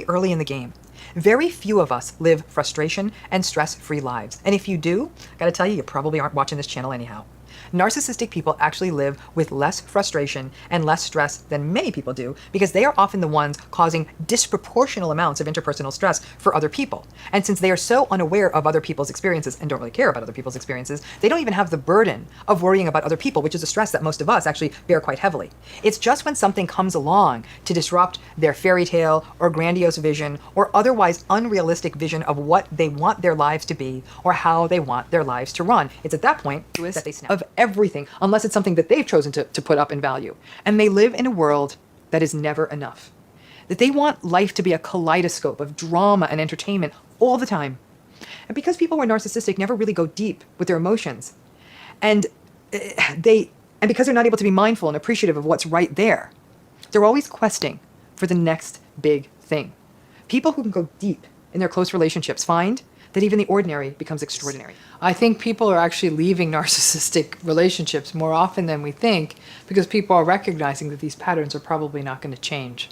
Early in the game. Very few of us live frustration and stress-free lives. And if you do, I gotta tell you, you probably aren't watching this channel anyhow. Narcissistic people actually live with less frustration and less stress than many people do because they are often the ones causing disproportional amounts of interpersonal stress for other people. And since they are so unaware of other people's experiences and don't really care about other people's experiences, they don't even have the burden of worrying about other people, which is a stress that most of us actually bear quite heavily. It's just when something comes along to disrupt their fairy tale or grandiose vision or otherwise unrealistic vision of what they want their lives to be or how they want their lives to run. It's at that point that they snap of everything, unless it's something that they've chosen to put up in value. And they live in a world that is never enough. That they want life to be a kaleidoscope of drama and entertainment all the time. And because people who are narcissistic never really go deep with their emotions, and because they're not able to be mindful and appreciative of what's right there, they're always questing for the next big thing. People who can go deep in their close relationships find that even the ordinary becomes extraordinary. I think people are actually leaving narcissistic relationships more often than we think because people are recognizing that these patterns are probably not going to change.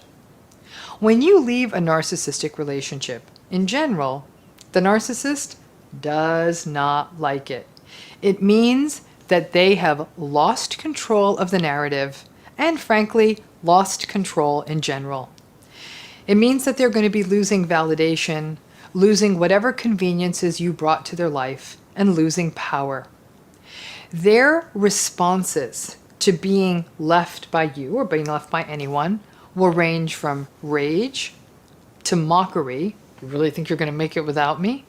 When you leave a narcissistic relationship, in general, the narcissist does not like it. It means that they have lost control of the narrative and, frankly, lost control in general. It means that they're going to be losing validation, losing whatever conveniences you brought to their life, and losing power. Their responses to being left by you or being left by anyone will range from rage to mockery. You really think you're going to make it without me?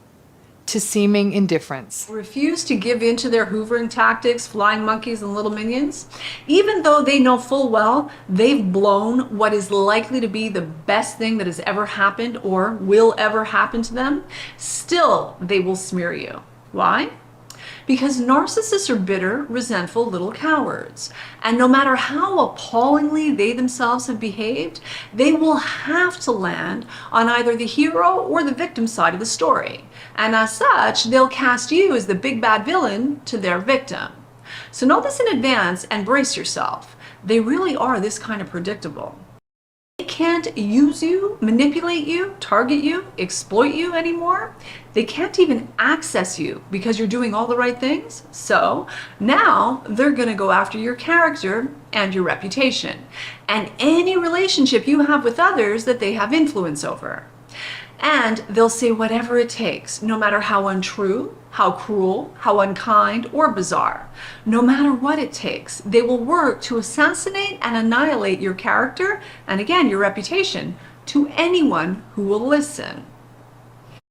To seeming indifference. Refuse to give in to their hoovering tactics, flying monkeys and little minions, even though they know full well they've blown what is likely to be the best thing that has ever happened or will ever happen to them. Still, they will smear you. Why? Because narcissists are bitter, resentful little cowards. And no matter how appallingly they themselves have behaved, they will have to land on either the hero or the victim side of the story. And as such, they'll cast you as the big bad villain to their victim. So know this in advance and brace yourself. They really are this kind of predictable. They can't use you, manipulate you, target you, exploit you anymore. They can't even access you because you're doing all the right things. So now they're going to go after your character and your reputation and any relationship you have with others that they have influence over. And they'll say whatever it takes, no matter how untrue, how cruel, how unkind, or bizarre. No matter what it takes, they will work to assassinate and annihilate your character, and again, your reputation, to anyone who will listen.